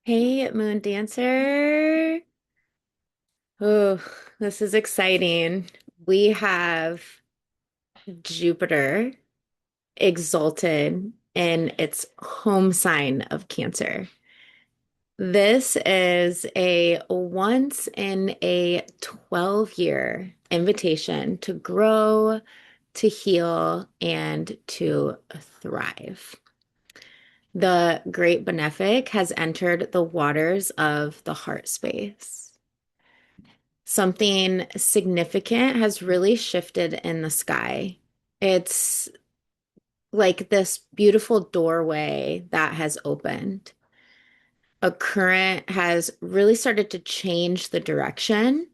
Hey, Moon Dancer. Oh, this is exciting. We have Jupiter exalted in its home sign of Cancer. This is a once in a 12-year invitation to grow, to heal, and to thrive. The great benefic has entered the waters of the heart space. Something significant has really shifted in the sky. It's like this beautiful doorway that has opened. A current has really started to change the direction.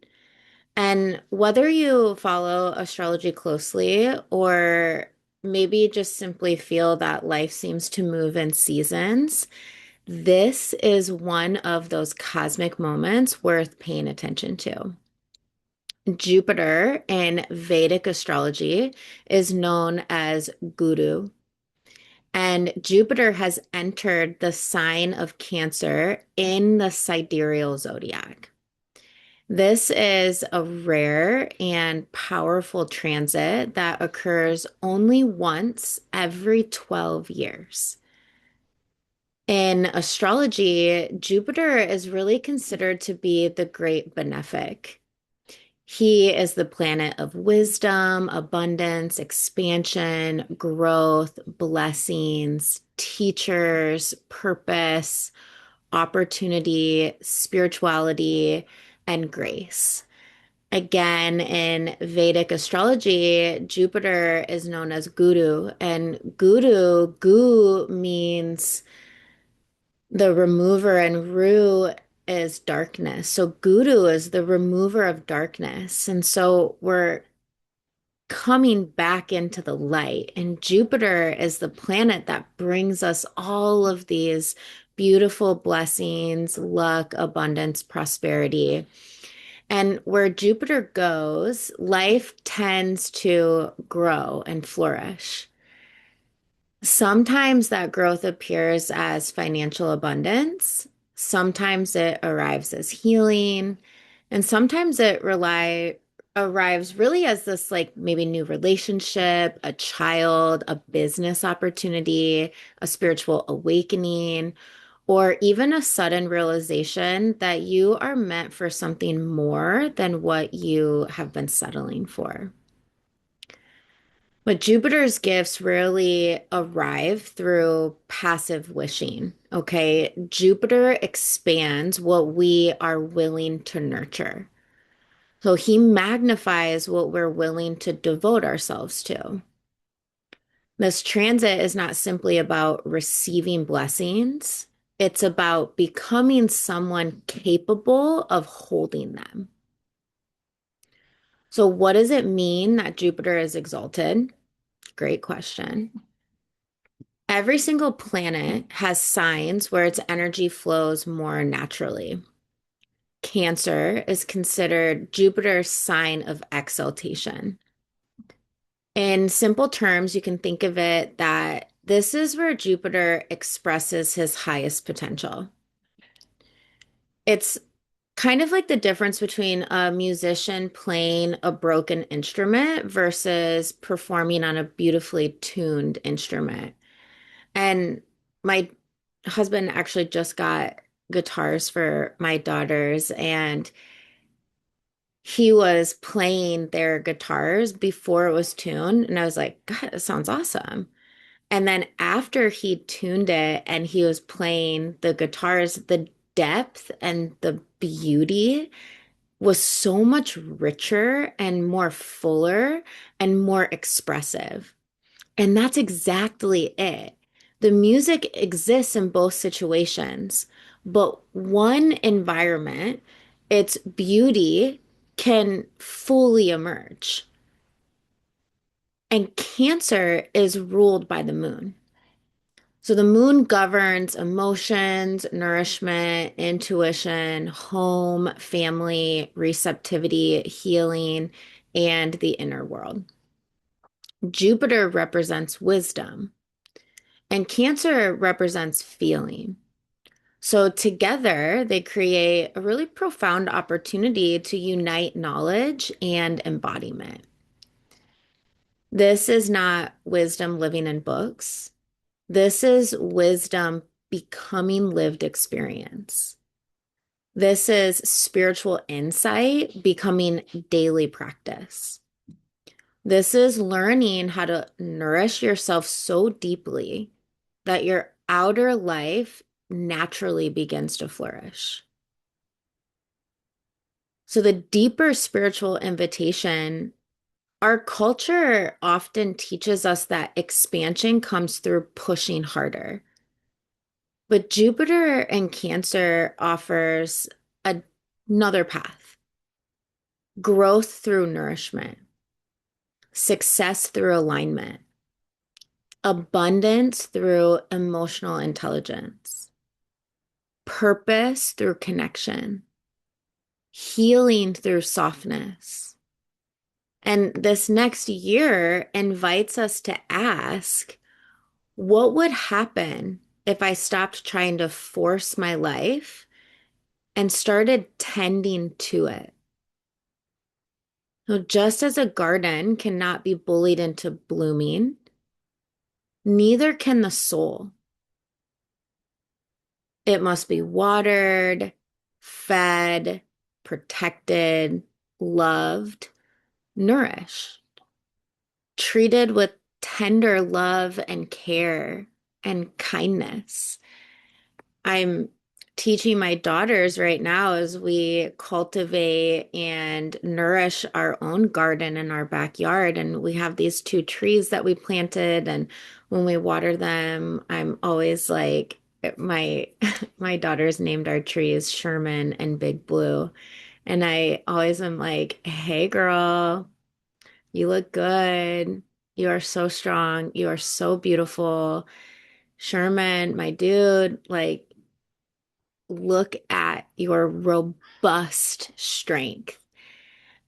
And whether you follow astrology closely or maybe just simply feel that life seems to move in seasons, this is one of those cosmic moments worth paying attention to. Jupiter in Vedic astrology is known as Guru, and Jupiter has entered the sign of Cancer in the sidereal zodiac. This is a rare and powerful transit that occurs only once every 12 years. In astrology, Jupiter is really considered to be the great benefic. He is the planet of wisdom, abundance, expansion, growth, blessings, teachers, purpose, opportunity, spirituality, and grace. Again, in Vedic astrology, Jupiter is known as Guru, and Gu means the remover, and Ru is darkness. So Guru is the remover of darkness. And so we're coming back into the light. And Jupiter is the planet that brings us all of these beautiful blessings, luck, abundance, prosperity. And where Jupiter goes, life tends to grow and flourish. Sometimes that growth appears as financial abundance. Sometimes it arrives as healing. And sometimes arrives really as this like maybe new relationship, a child, a business opportunity, a spiritual awakening, or even a sudden realization that you are meant for something more than what you have been settling for. But Jupiter's gifts rarely arrive through passive wishing. Okay. Jupiter expands what we are willing to nurture. So he magnifies what we're willing to devote ourselves to. This transit is not simply about receiving blessings, it's about becoming someone capable of holding them. So, what does it mean that Jupiter is exalted? Great question. Every single planet has signs where its energy flows more naturally. Cancer is considered Jupiter's sign of exaltation. In simple terms, you can think of it that this is where Jupiter expresses his highest potential. It's kind of like the difference between a musician playing a broken instrument versus performing on a beautifully tuned instrument. And my husband actually just got guitars for my daughters, and he was playing their guitars before it was tuned. And I was like, God, that sounds awesome. And then after he tuned it and he was playing the guitars, the depth and the beauty was so much richer and more fuller and more expressive. And that's exactly it. The music exists in both situations, but one environment, its beauty can fully emerge. And Cancer is ruled by the moon. So the moon governs emotions, nourishment, intuition, home, family, receptivity, healing, and the inner world. Jupiter represents wisdom, and Cancer represents feeling. So together, they create a really profound opportunity to unite knowledge and embodiment. This is not wisdom living in books. This is wisdom becoming lived experience. This is spiritual insight becoming daily practice. This is learning how to nourish yourself so deeply that your outer life naturally begins to flourish. So, the deeper spiritual invitation, our culture often teaches us that expansion comes through pushing harder. But Jupiter and Cancer offers another path: growth through nourishment, success through alignment, abundance through emotional intelligence, purpose through connection, healing through softness. And this next year invites us to ask, what would happen if I stopped trying to force my life and started tending to it? So just as a garden cannot be bullied into blooming, neither can the soul. It must be watered, fed, protected, loved, nourished, treated with tender love and care and kindness. I'm teaching my daughters right now as we cultivate and nourish our own garden in our backyard. And we have these two trees that we planted. And when we water them, I'm always like, my my daughters named our trees Sherman and Big Blue. And I always am like, hey girl, you look good. You are so strong. You are so beautiful. Sherman, my dude, like, look at your robust strength.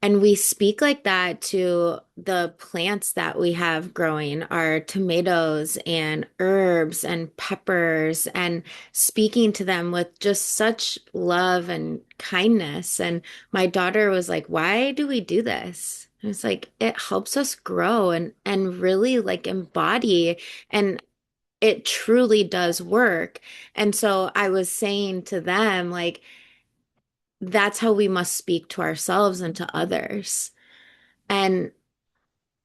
And we speak like that to the plants that we have growing, our tomatoes and herbs and peppers, and speaking to them with just such love and kindness. And my daughter was like, why do we do this? And it's like, it helps us grow and really like embody, and it truly does work. And so I was saying to them, like, that's how we must speak to ourselves and to others. And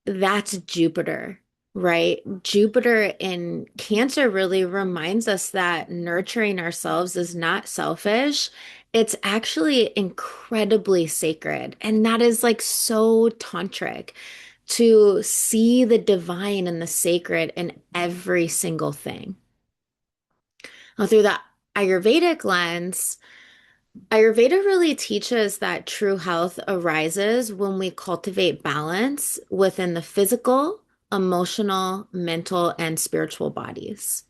that's Jupiter, right? Jupiter in Cancer really reminds us that nurturing ourselves is not selfish. It's actually incredibly sacred. And that is like so tantric, to see the divine and the sacred in every single thing. Now, through the Ayurvedic lens, Ayurveda really teaches that true health arises when we cultivate balance within the physical, emotional, mental, and spiritual bodies.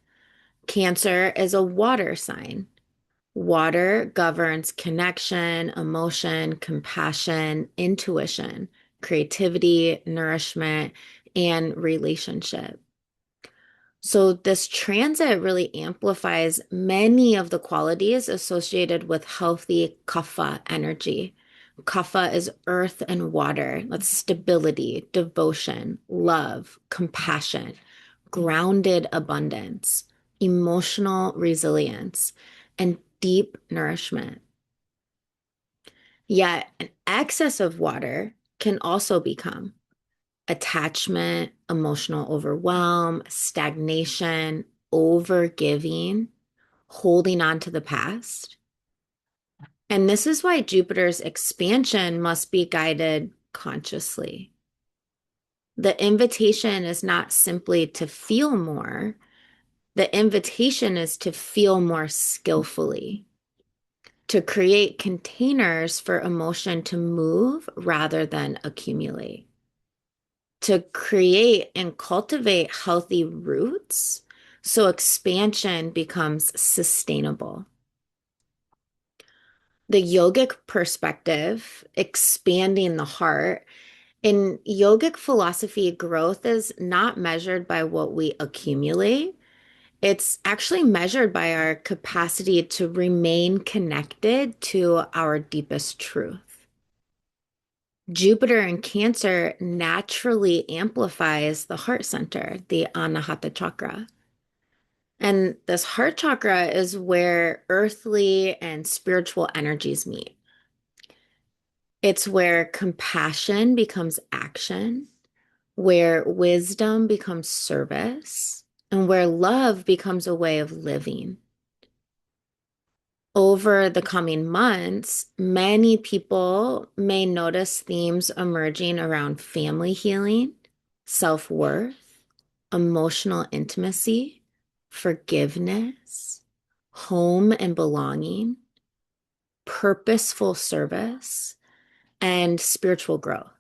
Cancer is a water sign. Water governs connection, emotion, compassion, intuition, creativity, nourishment, and relationship. So this transit really amplifies many of the qualities associated with healthy kapha energy. Kapha is earth and water. That's stability, devotion, love, compassion, grounded abundance, emotional resilience, and deep nourishment. Yet an excess of water can also become attachment, emotional overwhelm, stagnation, overgiving, holding on to the past. And this is why Jupiter's expansion must be guided consciously. The invitation is not simply to feel more, the invitation is to feel more skillfully, to create containers for emotion to move rather than accumulate, to create and cultivate healthy roots so expansion becomes sustainable. The yogic perspective, expanding the heart. In yogic philosophy, growth is not measured by what we accumulate. It's actually measured by our capacity to remain connected to our deepest truth. Jupiter in Cancer naturally amplifies the heart center, the Anahata chakra. And this heart chakra is where earthly and spiritual energies meet. It's where compassion becomes action, where wisdom becomes service, and where love becomes a way of living. Over the coming months, many people may notice themes emerging around family healing, self-worth, emotional intimacy, forgiveness, home and belonging, purposeful service, and spiritual growth.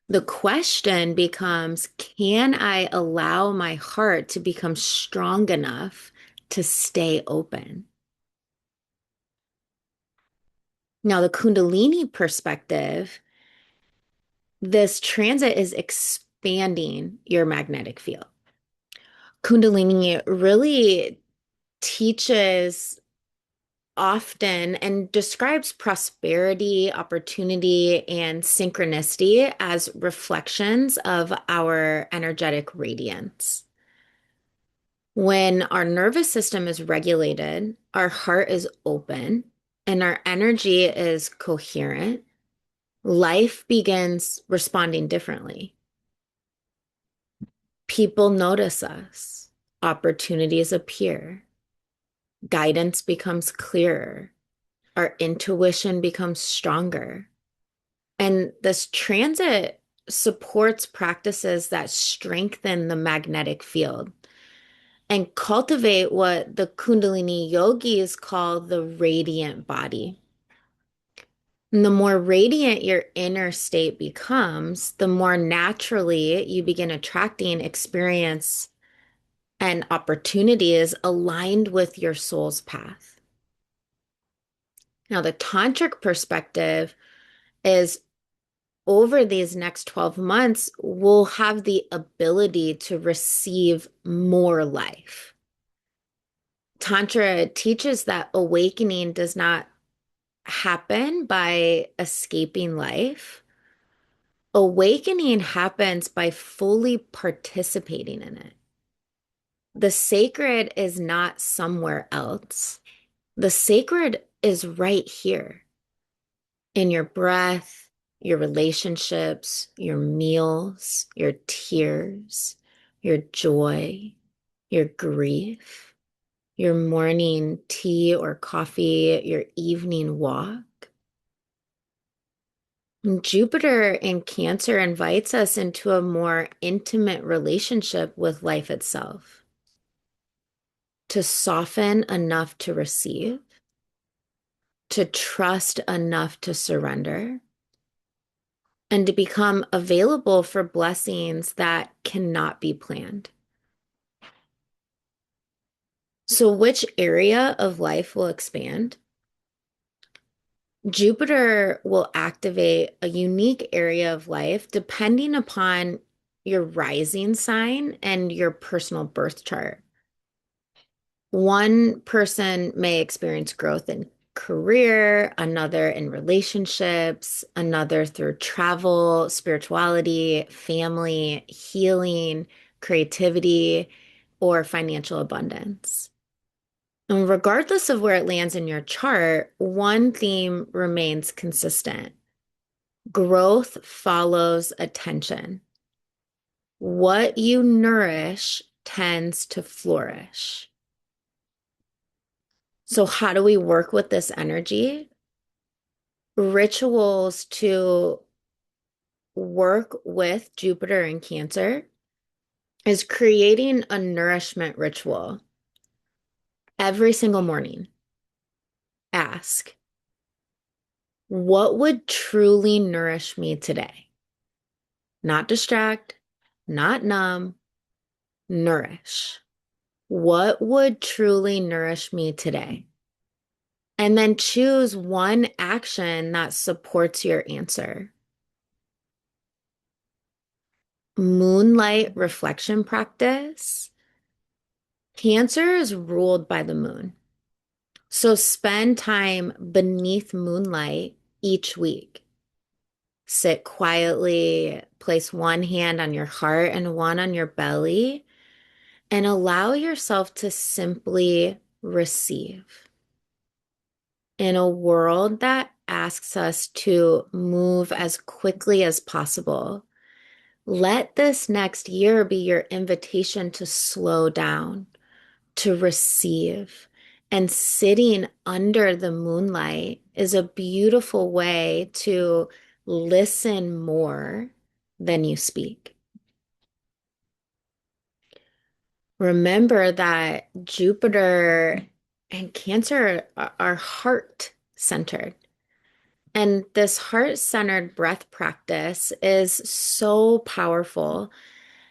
The question becomes, can I allow my heart to become strong enough to stay open? Now, the Kundalini perspective, this transit is expanding your magnetic field. Kundalini really teaches often and describes prosperity, opportunity, and synchronicity as reflections of our energetic radiance. When our nervous system is regulated, our heart is open, and our energy is coherent, life begins responding differently. People notice us, opportunities appear, guidance becomes clearer, our intuition becomes stronger. And this transit supports practices that strengthen the magnetic field and cultivate what the Kundalini yogis call the radiant body. And the more radiant your inner state becomes, the more naturally you begin attracting experience and opportunities aligned with your soul's path. Now, the tantric perspective is over these next 12 months, we'll have the ability to receive more life. Tantra teaches that awakening does not happen by escaping life. Awakening happens by fully participating in it. The sacred is not somewhere else. The sacred is right here in your breath, your relationships, your meals, your tears, your joy, your grief, your morning tea or coffee, your evening walk. And Jupiter in Cancer invites us into a more intimate relationship with life itself, to soften enough to receive, to trust enough to surrender, and to become available for blessings that cannot be planned. So, which area of life will expand? Jupiter will activate a unique area of life depending upon your rising sign and your personal birth chart. One person may experience growth in career, another in relationships, another through travel, spirituality, family, healing, creativity, or financial abundance. And regardless of where it lands in your chart, one theme remains consistent. Growth follows attention. What you nourish tends to flourish. So, how do we work with this energy? Rituals to work with Jupiter in Cancer is creating a nourishment ritual every single morning. Ask, what would truly nourish me today? Not distract, not numb, nourish. What would truly nourish me today? And then choose one action that supports your answer. Moonlight reflection practice Cancer is ruled by the moon. So spend time beneath moonlight each week. Sit quietly, place one hand on your heart and one on your belly, and allow yourself to simply receive. In a world that asks us to move as quickly as possible, let this next year be your invitation to slow down, to receive. And sitting under the moonlight is a beautiful way to listen more than you speak. Remember that Jupiter and Cancer are heart centered. And this heart centered breath practice is so powerful.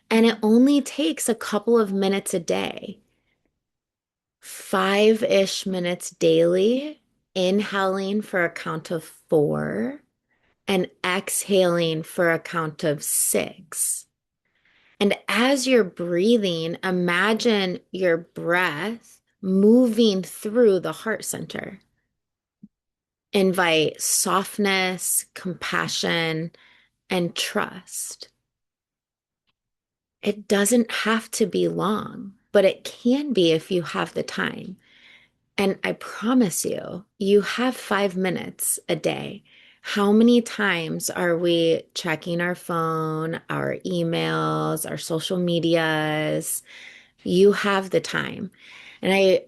And it only takes a couple of minutes a day, 5-ish minutes daily, inhaling for a count of 4 and exhaling for a count of 6. And as you're breathing, imagine your breath moving through the heart center. Invite softness, compassion, and trust. It doesn't have to be long, but it can be if you have the time. And I promise you, you have 5 minutes a day. How many times are we checking our phone, our emails, our social medias? You have the time. And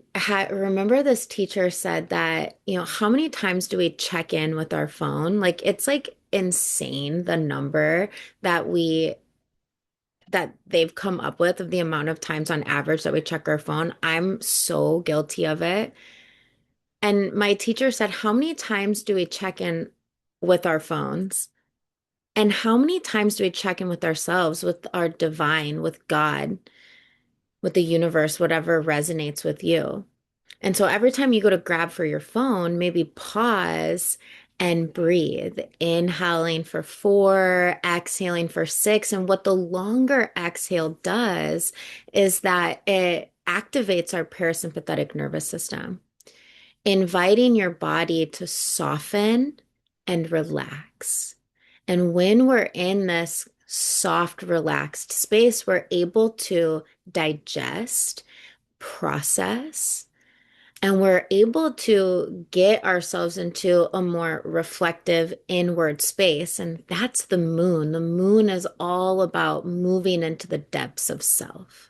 remember this teacher said that, how many times do we check in with our phone? Like it's like insane the number that they've come up with of the amount of times on average that we check our phone. I'm so guilty of it. And my teacher said, how many times do we check in with our phones? And how many times do we check in with ourselves, with our divine, with God, with the universe, whatever resonates with you? And so every time you go to grab for your phone, maybe pause and breathe, inhaling for 4, exhaling for 6. And what the longer exhale does is that it activates our parasympathetic nervous system, inviting your body to soften and relax. And when we're in this soft, relaxed space, we're able to digest, process, and we're able to get ourselves into a more reflective inward space. And that's the moon. The moon is all about moving into the depths of self.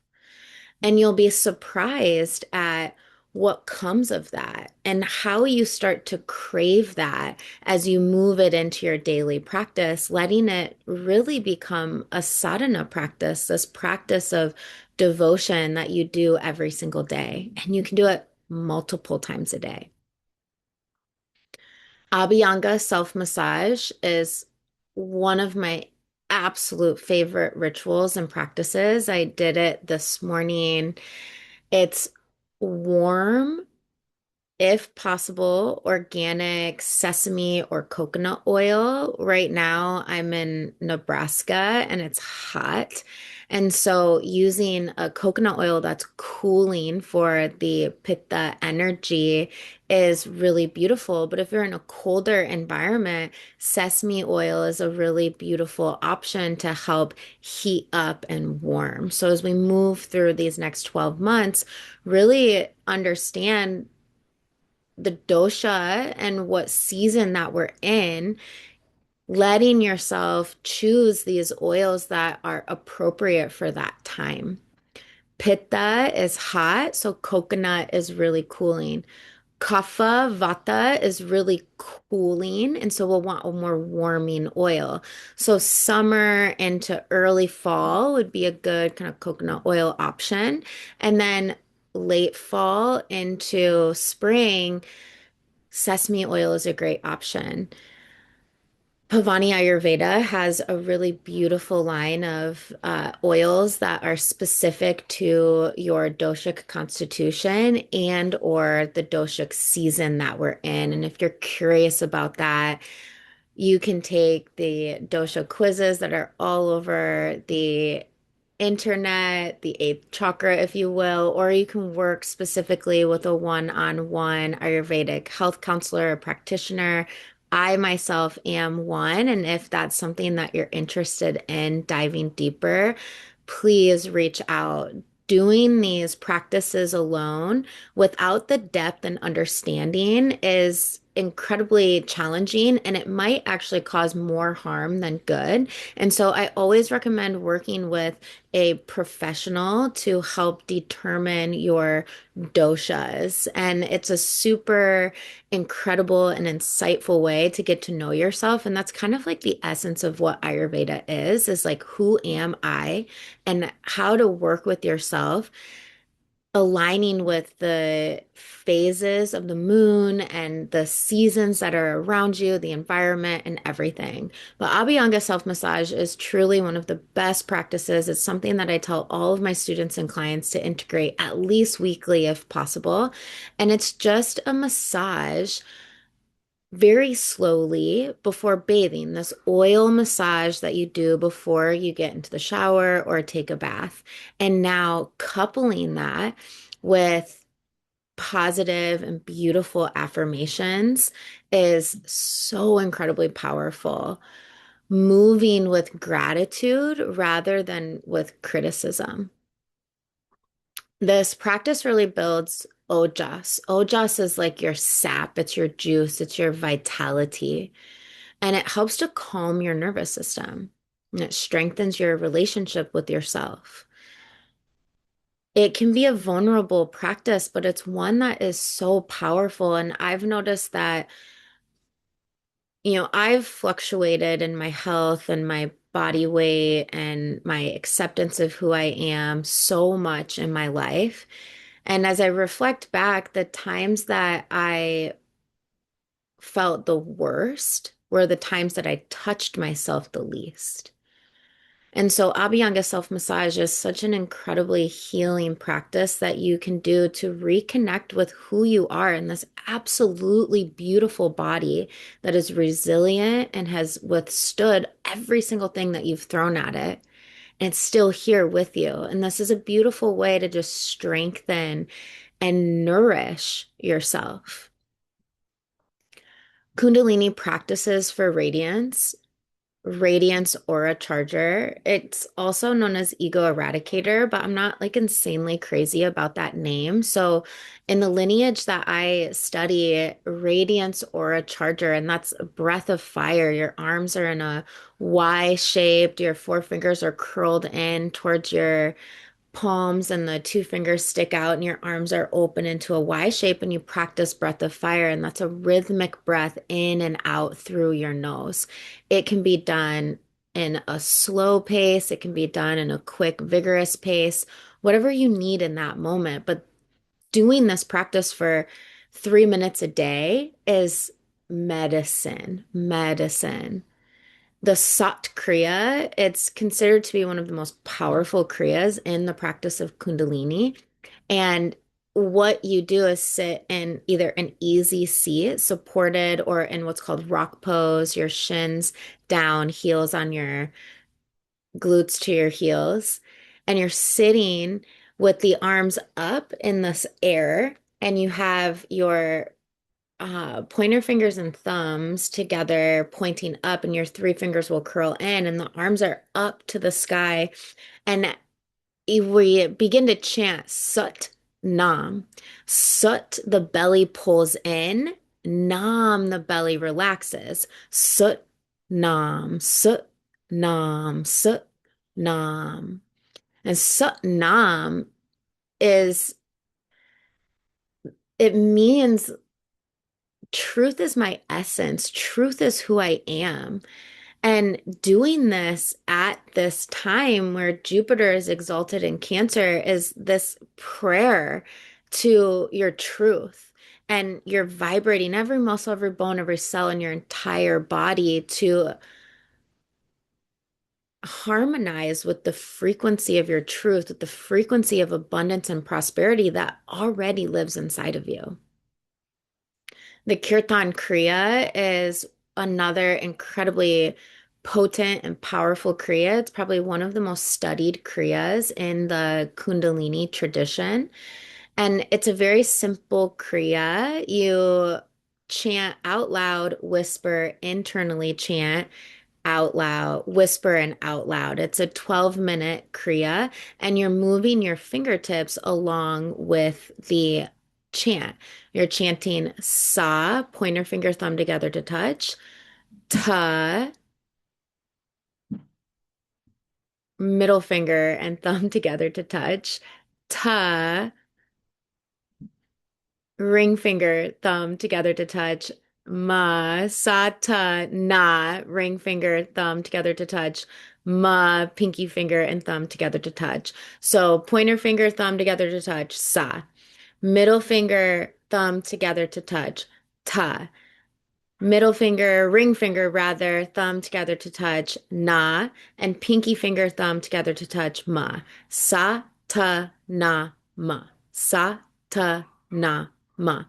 And you'll be surprised at what comes of that and how you start to crave that as you move it into your daily practice, letting it really become a sadhana practice, this practice of devotion that you do every single day. And you can do it multiple times a day. Abhyanga self massage is one of my absolute favorite rituals and practices. I did it this morning. It's warm, if possible, organic sesame or coconut oil. Right now, I'm in Nebraska and it's hot. And so, using a coconut oil that's cooling for the pitta energy is really beautiful. But if you're in a colder environment, sesame oil is a really beautiful option to help heat up and warm. So, as we move through these next 12 months, really understand the dosha and what season that we're in, letting yourself choose these oils that are appropriate for that time. Pitta is hot, so coconut is really cooling. Kapha, vata is really cooling, and so we'll want a more warming oil. So summer into early fall would be a good kind of coconut oil option. And then late fall into spring, sesame oil is a great option. Pavani Ayurveda has a really beautiful line of oils that are specific to your doshic constitution and or the doshic season that we're in. And if you're curious about that, you can take the dosha quizzes that are all over the internet, the eighth chakra, if you will, or you can work specifically with a one-on-one Ayurvedic health counselor or practitioner. I myself am one, and if that's something that you're interested in diving deeper, please reach out. Doing these practices alone without the depth and understanding is incredibly challenging, and it might actually cause more harm than good. And so I always recommend working with a professional to help determine your doshas. And it's a super incredible and insightful way to get to know yourself. And that's kind of like the essence of what Ayurveda is like, who am I and how to work with yourself, aligning with the phases of the moon and the seasons that are around you, the environment, and everything. But Abhyanga self massage is truly one of the best practices. It's something that I tell all of my students and clients to integrate at least weekly if possible. And it's just a massage very slowly before bathing, this oil massage that you do before you get into the shower or take a bath. And now coupling that with positive and beautiful affirmations is so incredibly powerful. Moving with gratitude rather than with criticism. This practice really builds ojas. Ojas is like your sap, it's your juice, it's your vitality, and it helps to calm your nervous system. And it strengthens your relationship with yourself. It can be a vulnerable practice, but it's one that is so powerful. And I've noticed that, I've fluctuated in my health and my body weight and my acceptance of who I am so much in my life. And as I reflect back, the times that I felt the worst were the times that I touched myself the least. And so Abhyanga self-massage is such an incredibly healing practice that you can do to reconnect with who you are in this absolutely beautiful body that is resilient and has withstood every single thing that you've thrown at it. And it's still here with you. And this is a beautiful way to just strengthen and nourish yourself. Kundalini practices for radiance aura charger. It's also known as ego eradicator, but I'm not like insanely crazy about that name. So in the lineage that I study, radiance aura charger, and that's a breath of fire. Your arms are in a Y shaped, your forefingers are curled in towards your palms and the two fingers stick out and your arms are open into a Y shape and you practice breath of fire. And that's a rhythmic breath in and out through your nose. It can be done in a slow pace. It can be done in a quick, vigorous pace, whatever you need in that moment. But doing this practice for 3 minutes a day is medicine, medicine. The Sat Kriya, it's considered to be one of the most powerful Kriyas in the practice of Kundalini. And what you do is sit in either an easy seat, supported, or in what's called rock pose, your shins down, heels on your glutes to your heels. And you're sitting with the arms up in this air, and you have your pointer fingers and thumbs together pointing up, and your three fingers will curl in, and the arms are up to the sky. And we begin to chant Sut Nam. Sut, the belly pulls in. Nam, the belly relaxes. Sut Nam, Sut Nam, Sut Nam. And Sut Nam is, it means truth is my essence. Truth is who I am. And doing this at this time where Jupiter is exalted in Cancer is this prayer to your truth. And you're vibrating every muscle, every bone, every cell in your entire body to harmonize with the frequency of your truth, with the frequency of abundance and prosperity that already lives inside of you. The Kirtan Kriya is another incredibly potent and powerful kriya. It's probably one of the most studied kriyas in the Kundalini tradition. And it's a very simple kriya. You chant out loud, whisper, internally chant out loud, whisper and out loud. It's a 12-minute kriya, and you're moving your fingertips along with the chant. You're chanting sa, pointer finger, thumb together to touch, ta, middle finger and thumb together to touch, ta, ring finger, thumb together to touch, ma, sa, ta, na, ring finger, thumb together to touch, ma, pinky finger and thumb together to touch. So pointer finger, thumb together to touch, sa. Middle finger, thumb together to touch, ta. Middle finger, ring finger rather, thumb together to touch, na, and pinky finger, thumb together to touch, ma. Sa, ta, na, ma. Sa, ta, na, ma.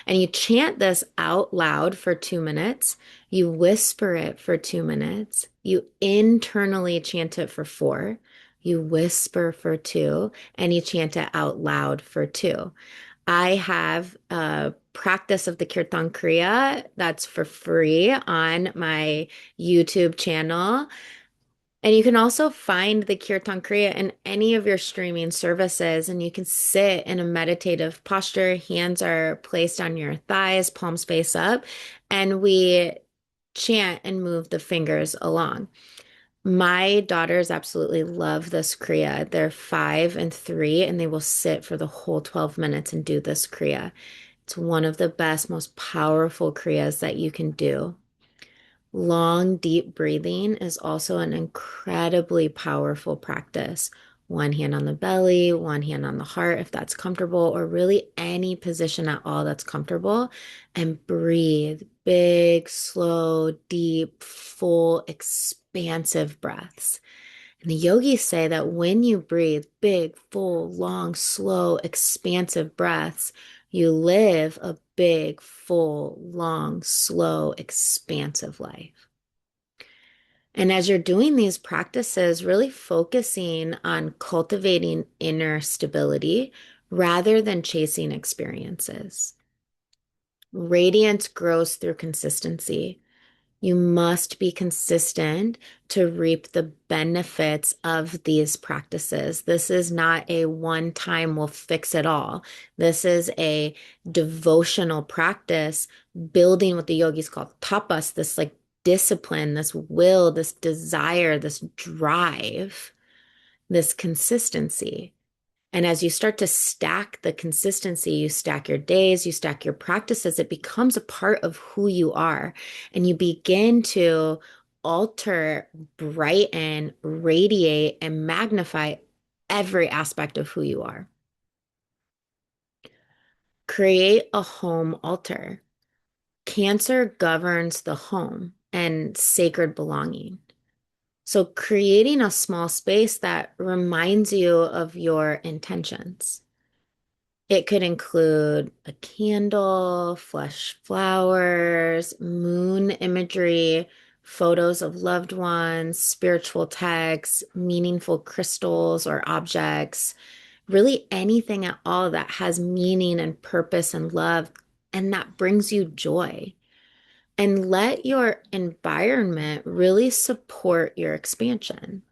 And you chant this out loud for 2 minutes. You whisper it for 2 minutes. You internally chant it for four. You whisper for two, and you chant it out loud for two. I have a practice of the Kirtan Kriya that's for free on my YouTube channel. And you can also find the Kirtan Kriya in any of your streaming services, and you can sit in a meditative posture. Hands are placed on your thighs, palms face up, and we chant and move the fingers along. My daughters absolutely love this Kriya. They're 5 and 3, and they will sit for the whole 12 minutes and do this Kriya. It's one of the best, most powerful Kriyas that you can do. Long, deep breathing is also an incredibly powerful practice. One hand on the belly, one hand on the heart, if that's comfortable, or really any position at all that's comfortable. And breathe big, slow, deep, full, expansive breaths. And the yogis say that when you breathe big, full, long, slow, expansive breaths, you live a big, full, long, slow, expansive life. And as you're doing these practices, really focusing on cultivating inner stability rather than chasing experiences. Radiance grows through consistency. You must be consistent to reap the benefits of these practices. This is not a one time will fix it all. This is a devotional practice building what the yogis call tapas, this like discipline, this will, this desire, this drive, this consistency. And as you start to stack the consistency, you stack your days, you stack your practices, it becomes a part of who you are. And you begin to alter, brighten, radiate, and magnify every aspect of who you are. Create a home altar. Cancer governs the home and sacred belonging. So creating a small space that reminds you of your intentions. It could include a candle, fresh flowers, moon imagery, photos of loved ones, spiritual texts, meaningful crystals or objects, really anything at all that has meaning and purpose and love, and that brings you joy. And let your environment really support your expansion.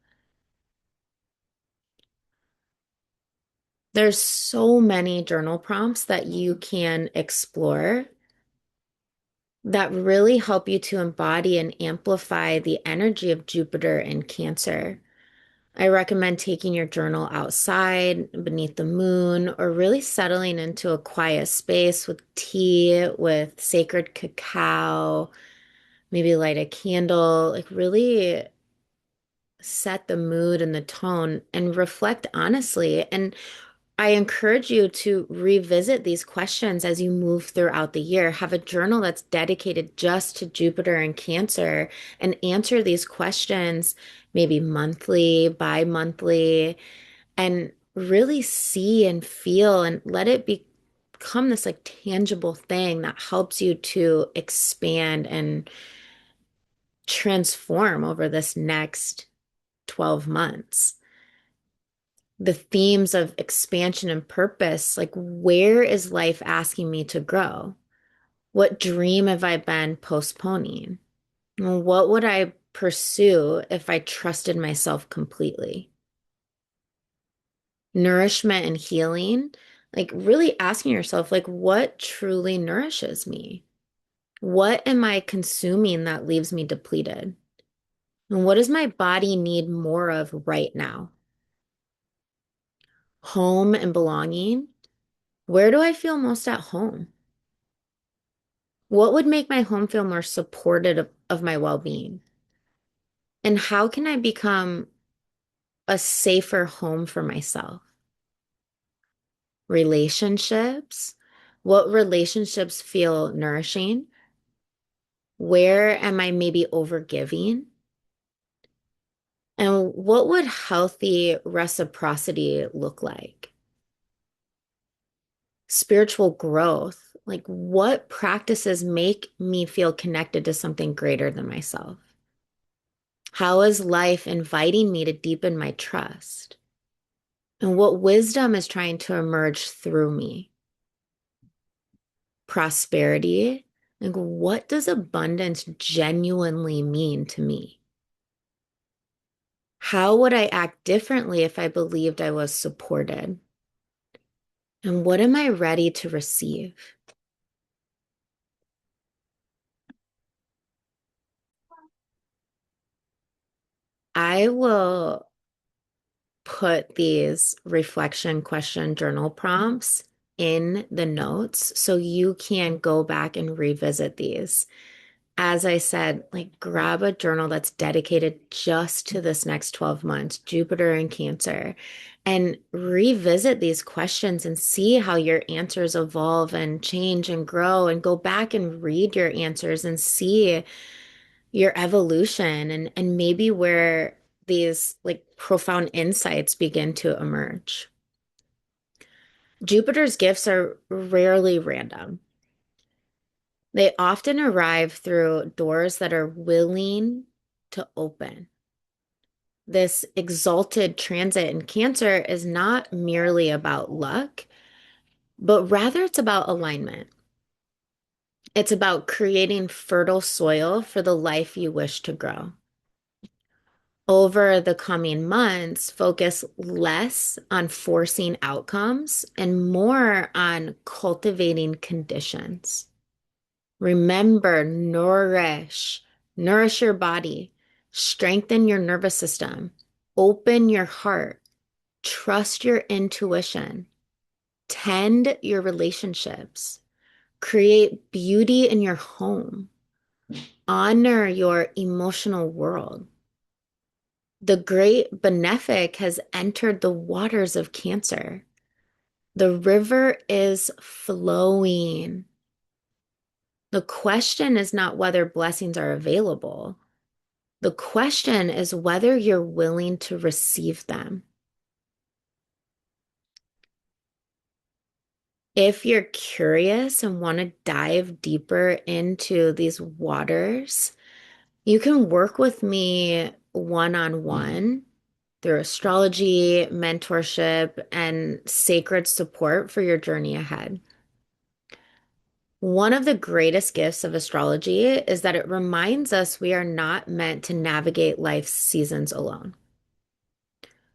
There's so many journal prompts that you can explore that really help you to embody and amplify the energy of Jupiter in Cancer. I recommend taking your journal outside beneath the moon or really settling into a quiet space with tea, with sacred cacao, maybe light a candle, like really set the mood and the tone and reflect honestly. And I encourage you to revisit these questions as you move throughout the year. Have a journal that's dedicated just to Jupiter and Cancer and answer these questions maybe monthly, bi-monthly, and really see and feel and let it become this like tangible thing that helps you to expand and transform over this next 12 months. The themes of expansion and purpose, like where is life asking me to grow? What dream have I been postponing? What would I pursue if I trusted myself completely? Nourishment and healing, like really asking yourself, like, what truly nourishes me? What am I consuming that leaves me depleted? And what does my body need more of right now? Home and belonging. Where do I feel most at home? What would make my home feel more supported of my well-being? And how can I become a safer home for myself? Relationships. What relationships feel nourishing? Where am I maybe overgiving? And what would healthy reciprocity look like? Spiritual growth, like what practices make me feel connected to something greater than myself? How is life inviting me to deepen my trust? And what wisdom is trying to emerge through me? Prosperity, like what does abundance genuinely mean to me? How would I act differently if I believed I was supported? And what am I ready to receive? I will put these reflection question journal prompts in the notes so you can go back and revisit these. As I said, like grab a journal that's dedicated just to this next 12 months, Jupiter and Cancer, and revisit these questions and see how your answers evolve and change and grow, and go back and read your answers and see your evolution and maybe where these like profound insights begin to emerge. Jupiter's gifts are rarely random. They often arrive through doors that are willing to open. This exalted transit in Cancer is not merely about luck, but rather it's about alignment. It's about creating fertile soil for the life you wish to grow. Over the coming months, focus less on forcing outcomes and more on cultivating conditions. Remember, nourish your body, strengthen your nervous system, open your heart, trust your intuition, tend your relationships, create beauty in your home, honor your emotional world. The great benefic has entered the waters of Cancer. The river is flowing. The question is not whether blessings are available. The question is whether you're willing to receive them. If you're curious and want to dive deeper into these waters, you can work with me one-on-one through astrology, mentorship, and sacred support for your journey ahead. One of the greatest gifts of astrology is that it reminds us we are not meant to navigate life's seasons alone.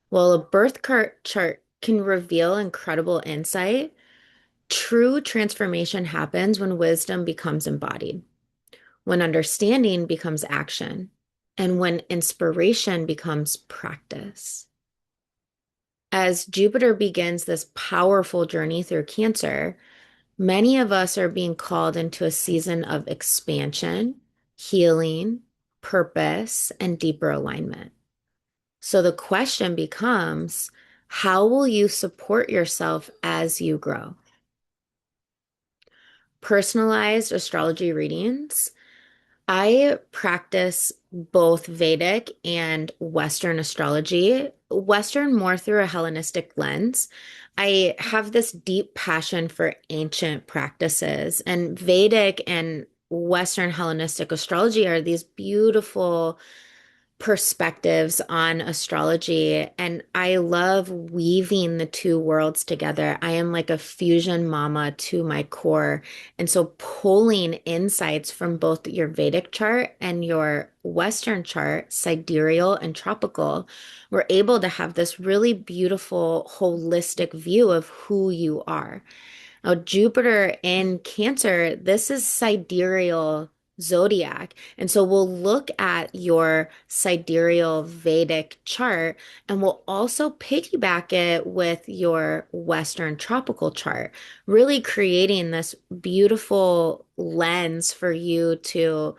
While a chart can reveal incredible insight, true transformation happens when wisdom becomes embodied, when understanding becomes action, and when inspiration becomes practice. As Jupiter begins this powerful journey through Cancer, many of us are being called into a season of expansion, healing, purpose, and deeper alignment. So the question becomes, how will you support yourself as you grow? Personalized astrology readings. I practice both Vedic and Western astrology, Western more through a Hellenistic lens. I have this deep passion for ancient practices, and Vedic and Western Hellenistic astrology are these beautiful perspectives on astrology. And I love weaving the two worlds together. I am like a fusion mama to my core. And so pulling insights from both your Vedic chart and your Western chart, sidereal and tropical, we're able to have this really beautiful, holistic view of who you are. Now, Jupiter in Cancer, this is sidereal zodiac. And so we'll look at your sidereal Vedic chart and we'll also piggyback it with your Western tropical chart, really creating this beautiful lens for you to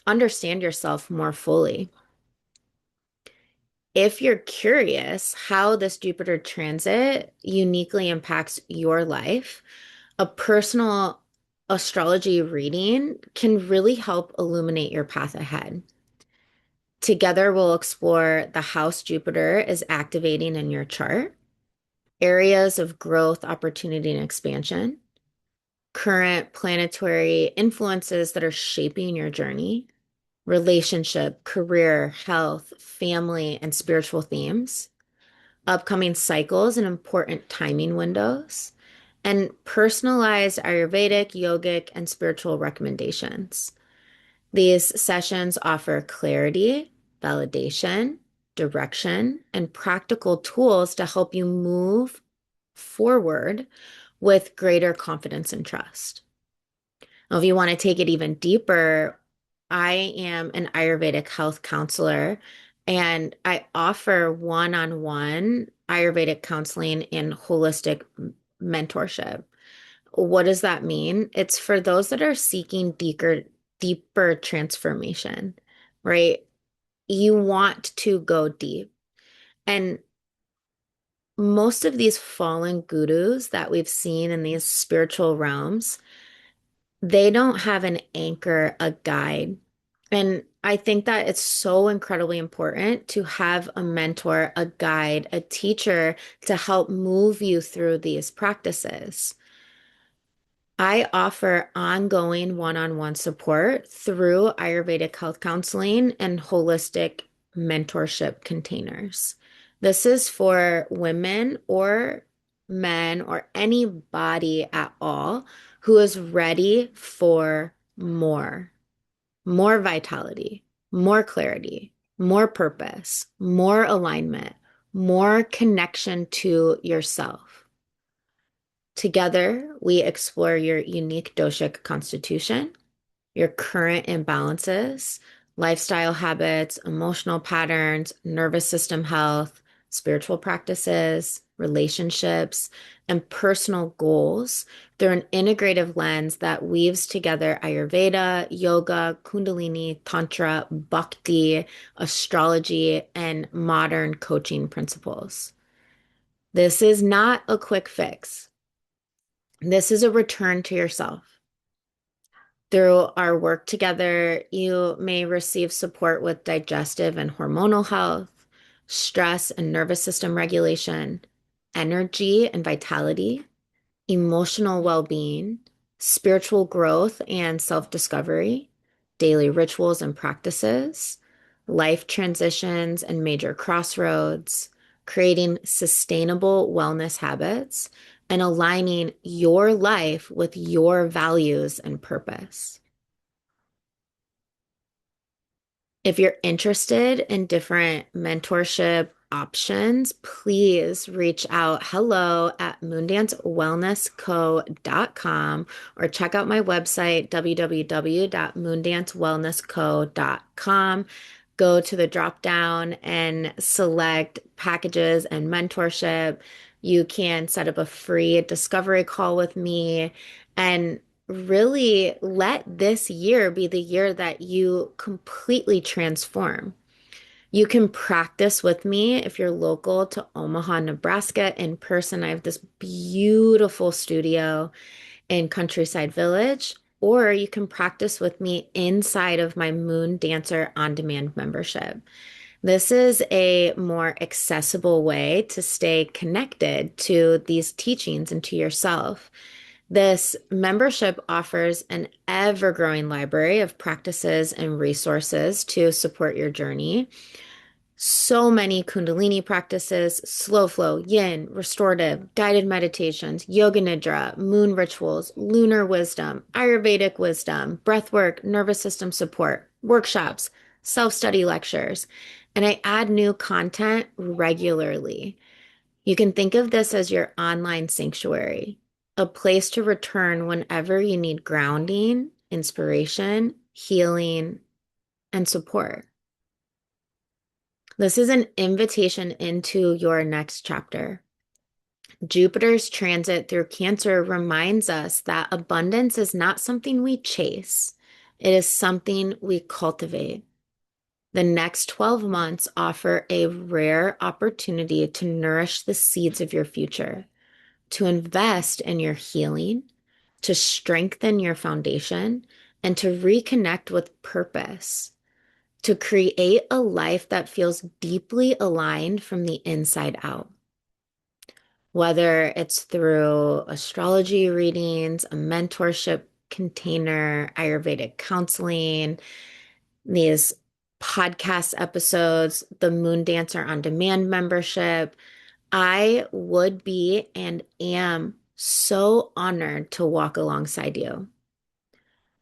understand yourself more fully. If you're curious how this Jupiter transit uniquely impacts your life, a personal astrology reading can really help illuminate your path ahead. Together, we'll explore the house Jupiter is activating in your chart, areas of growth, opportunity, and expansion, current planetary influences that are shaping your journey, relationship, career, health, family, and spiritual themes, upcoming cycles and important timing windows, and personalized Ayurvedic, yogic, and spiritual recommendations. These sessions offer clarity, validation, direction, and practical tools to help you move forward with greater confidence and trust. Now, if you want to take it even deeper, I am an Ayurvedic health counselor and I offer one-on-one Ayurvedic counseling and holistic mentorship. What does that mean? It's for those that are seeking deeper transformation, right? You want to go deep. And most of these fallen gurus that we've seen in these spiritual realms, they don't have an anchor, a guide. And I think that it's so incredibly important to have a mentor, a guide, a teacher to help move you through these practices. I offer ongoing one-on-one support through Ayurvedic health counseling and holistic mentorship containers. This is for women or men or anybody at all who is ready for more vitality, more clarity, more purpose, more alignment, more connection to yourself. Together, we explore your unique doshic constitution, your current imbalances, lifestyle habits, emotional patterns, nervous system health, spiritual practices, relationships, and personal goals through an integrative lens that weaves together Ayurveda, yoga, Kundalini, Tantra, Bhakti, astrology, and modern coaching principles. This is not a quick fix. This is a return to yourself. Through our work together, you may receive support with digestive and hormonal health, stress and nervous system regulation, energy and vitality, emotional well-being, spiritual growth and self-discovery, daily rituals and practices, life transitions and major crossroads, creating sustainable wellness habits, and aligning your life with your values and purpose. If you're interested in different mentorship options, please reach out hello at moondancewellnessco.com or check out my website www.moondancewellnessco.com. Go to the drop down and select packages and mentorship. You can set up a free discovery call with me and really let this year be the year that you completely transform. You can practice with me if you're local to Omaha, Nebraska in person. I have this beautiful studio in Countryside Village, or you can practice with me inside of my Moon Dancer On Demand membership. This is a more accessible way to stay connected to these teachings and to yourself. This membership offers an ever-growing library of practices and resources to support your journey. So many Kundalini practices, slow flow, yin, restorative, guided meditations, yoga nidra, moon rituals, lunar wisdom, Ayurvedic wisdom, breath work, nervous system support, workshops, self-study lectures, and I add new content regularly. You can think of this as your online sanctuary, a place to return whenever you need grounding, inspiration, healing, and support. This is an invitation into your next chapter. Jupiter's transit through Cancer reminds us that abundance is not something we chase, it is something we cultivate. The next 12 months offer a rare opportunity to nourish the seeds of your future, to invest in your healing, to strengthen your foundation, and to reconnect with purpose, to create a life that feels deeply aligned from the inside out. Whether it's through astrology readings, a mentorship container, Ayurvedic counseling, these podcast episodes, the Moon Dancer on Demand membership, I would be and am so honored to walk alongside you.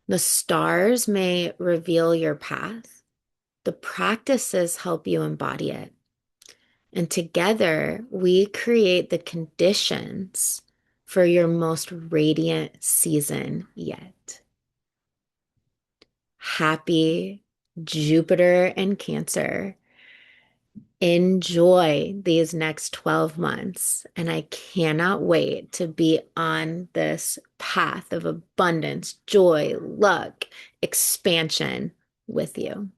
The stars may reveal your path. The practices help you embody it. And together, we create the conditions for your most radiant season yet. Happy Jupiter and Cancer. Enjoy these next 12 months. And I cannot wait to be on this path of abundance, joy, luck, expansion with you.